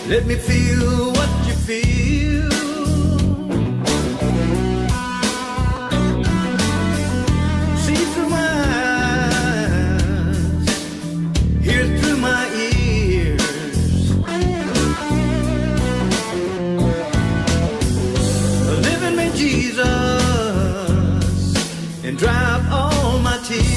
Let me feel what you feel. See through my eyes, hear through my ears. Live in me, Jesus, and dry up all my tears.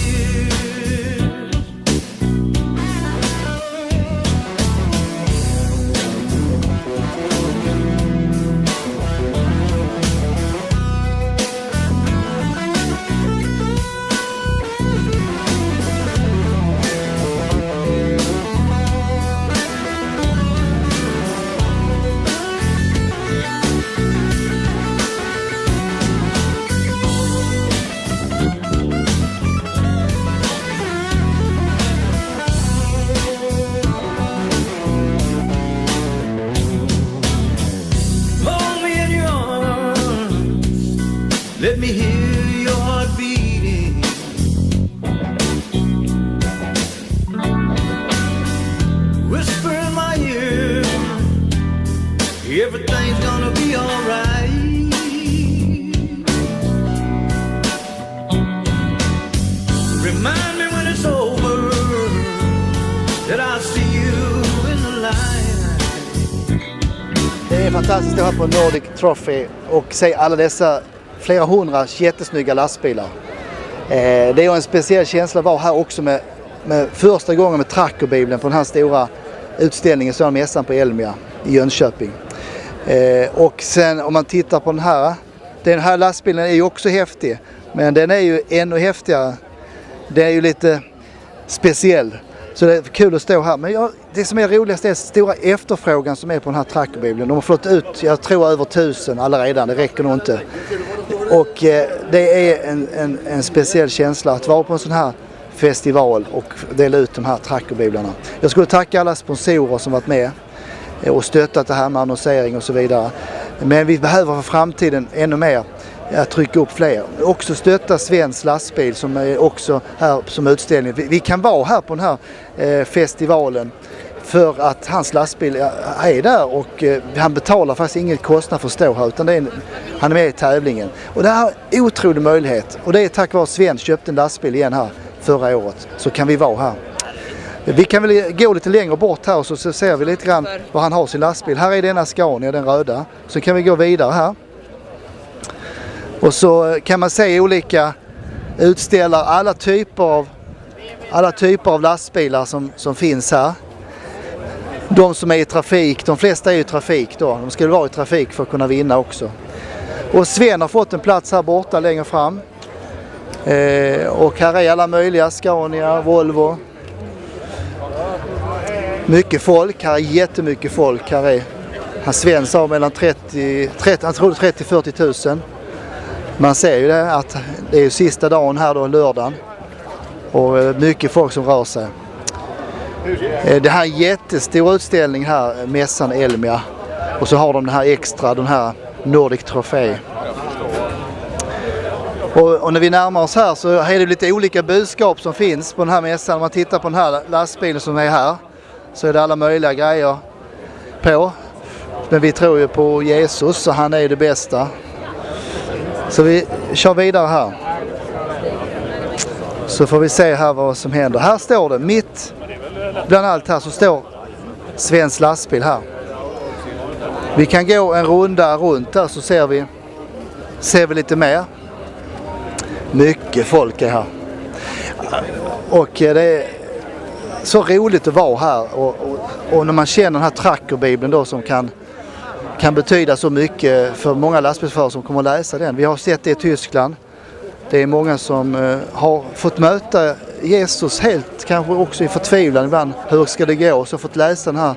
Let me hear your heart beating. Whisper in my ear, everything's gonna be alright. Remind me when it's over that I'll see you in the light. Det är fantastiskt att vara på Nordic Trophy och se alla dessa flera hundra jättesnygga lastbilar. Det är en speciell känsla att vara här också med första gången med Trackerbibeln på den här stora utställningen som mässan på Elmia i Jönköping. Och sen om man tittar på den här lastbilen är ju också häftig, men den är ju ännu häftigare. Den är ju lite speciell. Så det är kul att stå här. Men det som är roligast är stora efterfrågan som är på den här Trackerbibeln. De har fått ut, jag tror, över 1000 alla redan. Det räcker nog inte. Och det är en speciell känsla att vara på en sån här festival och dela ut de här Trackerbiblarna. Jag skulle tacka alla sponsorer som varit med och stöttat det här med annonsering och så vidare. Men vi behöver för framtiden ännu mer att trycka upp fler. Också stötta Svensk lastbil som är också här som utställning. Vi kan vara här på den här festivalen för att hans lastbil är där och han betalar faktiskt ingen kostnad för att stå här, utan han är med i tävlingen. Och det här är en otrolig möjlighet, och det är tack vare Svensk köpte en lastbil igen här förra året, så kan vi vara här. Vi kan väl gå lite längre bort här och så ser vi lite grann var han har sin lastbil. Här är denna Scania, den röda. Så kan vi gå vidare här. Och så kan man se olika utställare, alla typer av lastbilar som finns här. De som är i trafik, de flesta är i trafik då. De skulle vara i trafik för att kunna vinna också. Och Sven har fått en plats här borta längre fram. Och här är alla möjliga, Scania, Volvo. Mycket folk, här är jättemycket folk. Här Sven sa mellan 30-40 000. Man ser ju det att det är sista dagen här då, lördagen. Och mycket folk som rör sig. Det här är en jättestor utställning här, mässan Elmia. Och så har de den här extra, den här Nordic Trophy. Och när vi närmar oss här så är det lite olika budskap som finns på den här mässan. Om man tittar på den här lastbilen som är här så är det alla möjliga grejer på. Men vi tror ju på Jesus, så han är det bästa. Så vi kör vidare här. Så får vi se här vad som händer. Här står det, mitt bland allt här så står Svensk lastbil här. Vi kan gå en runda runt där så ser vi lite mer. Mycket folk är här. Och det är så roligt att vara här. Och när man känner den här Trackerbibeln då som kan betyda så mycket för många lastbilsförare som kommer att läsa den. Vi har sett det i Tyskland. Det är många som har fått möta Jesus helt, kanske också i förtvivlan ibland. Hur ska det gå? Så fått läsa den här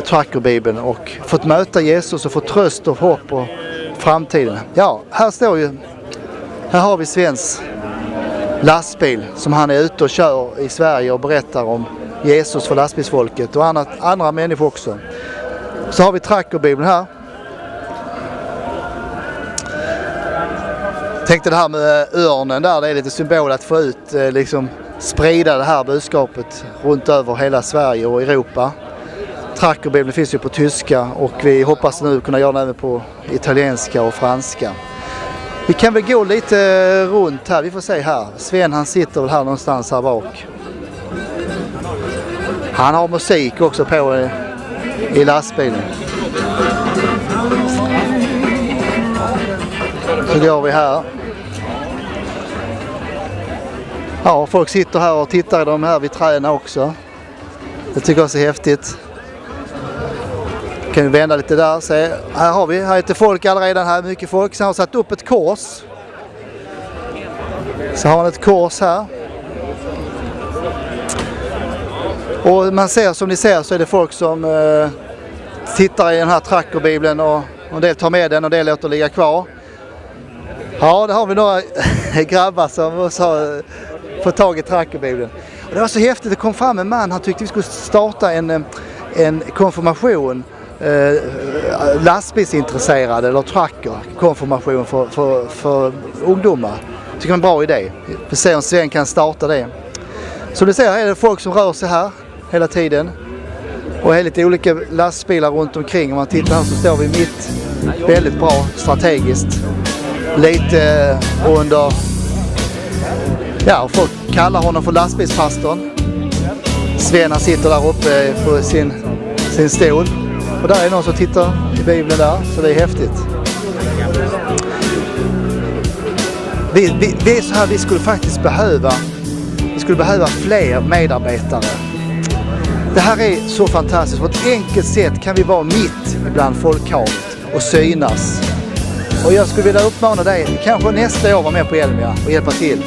Trackerbibeln och fått möta Jesus och fått tröst och hopp och framtiden. Ja, här har vi Svens lastbil som han är ute och kör i Sverige och berättar om Jesus för lastbilsfolket och andra människor också. Så har vi Trackerbibeln här. Tänkte det här med örnen där, det är lite symbol att få ut, sprida det här budskapet runt över hela Sverige och Europa. Trackerbibeln finns ju på tyska och vi hoppas nu kunna göra den även på italienska och franska. Vi kan väl gå lite runt här, vi får se här. Sven han sitter väl här någonstans här bak. Han har musik också på i lastbilen. Så går vi här. Ja, folk sitter här och tittar i de här vid träna också. Det tycker jag också är häftigt. Kan vi vända lite där. Se, här har vi, här är folk redan här, mycket folk. Sen har satt upp ett kors. Så har han ett kors här. Och man ser, som ni ser så är det folk som tittar i den här trackerbibeln och en del tar med den och en del låter ligga kvar. Ja, där har vi några grabbar som får tag i trackerbibeln. Och det var så häftigt, det kom fram en man, han tyckte vi skulle starta en konfirmation, lastbilsintresserade eller tracker konfirmation för ungdomar. Jag tycker det är en bra idé. Vi ser om Sven kan starta det. Som du ser här är det folk som rör sig här hela tiden. Och det är lite olika lastbilar runt omkring. Om man tittar här så står vi mitt, väldigt bra strategiskt. Lite under, ja, folk kallar honom för lastbilspastorn. Sven sitter där uppe på sin stol. Och där är någon som tittar i Bibeln där, så det är häftigt. Vi är så här, vi skulle faktiskt behöva fler medarbetare. Det här är så fantastiskt. På ett enkelt sätt kan vi vara mitt bland folkhavet och synas. Och jag skulle vilja uppmana dig, kanske nästa år vara med på Elmia och hjälpa till.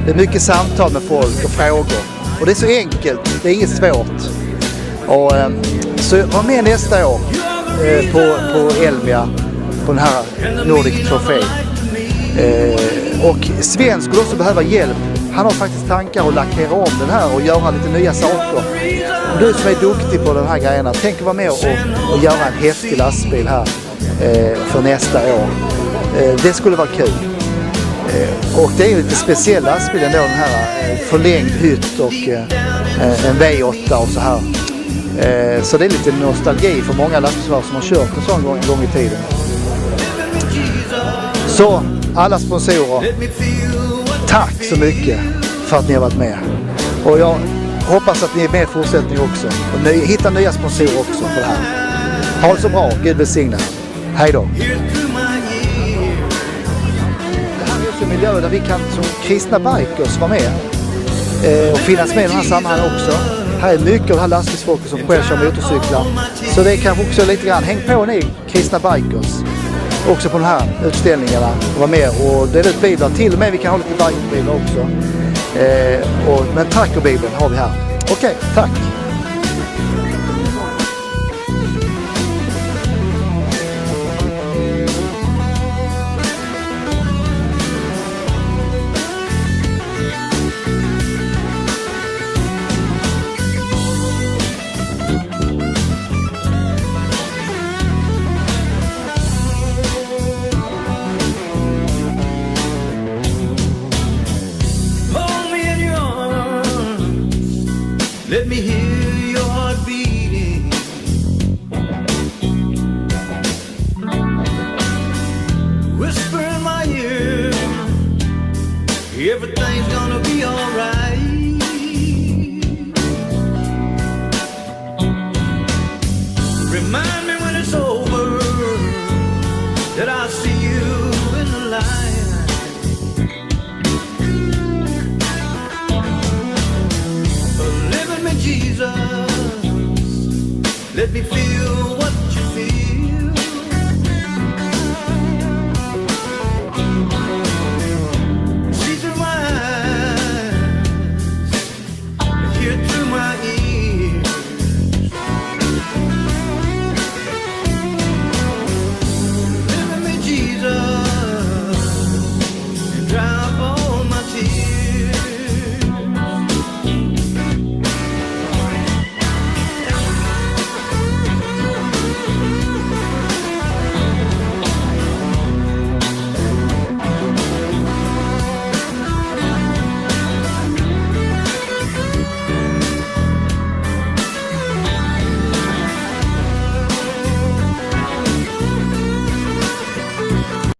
Det är mycket samtal med folk och frågor. Och det är så enkelt, det är inget svårt. Och, så var med nästa år på Elmia, på den här Nordic Trophy. Och Sven skulle också behöva hjälp. Han har faktiskt tankar att lackera om den här och göra lite nya saker. Om du som är duktig på de här grejerna, tänk att vara med och göra en häftig lastbil här för nästa år. Det skulle vara kul. Och det är ju lite speciell lastbil ändå, den här förlängd hytt och en V8 och så här. Så det är lite nostalgi för många lastbilsförare som har kört en sån gång i tiden. Så alla sponsorer, tack så mycket för att ni har varit med. Och jag hoppas att ni är med i fortsättningen också. Och ni hittar nya sponsorer också för det här. Ha det så bra, Gud välsigna. Hej då. Det här är också en miljö där vi kan som kristna bikers vara med och finnas med i den här sammanhanget också. Här är mycket av det här lastbilsfolket som själv kör motorcyklar. Så det är kanske också lite grann, häng på ni kristna bikers också på de här utställningarna och vara med och dela ut biblar. Till och med vi kan ha lite bikerbiblar också. Men trackerbibeln har vi här. Okej, tack. Let me hear your heart beating. Whisper in my ear, everything's gonna be alright. Remind me when it's over that I'll see you in the light. Jesus, let me feel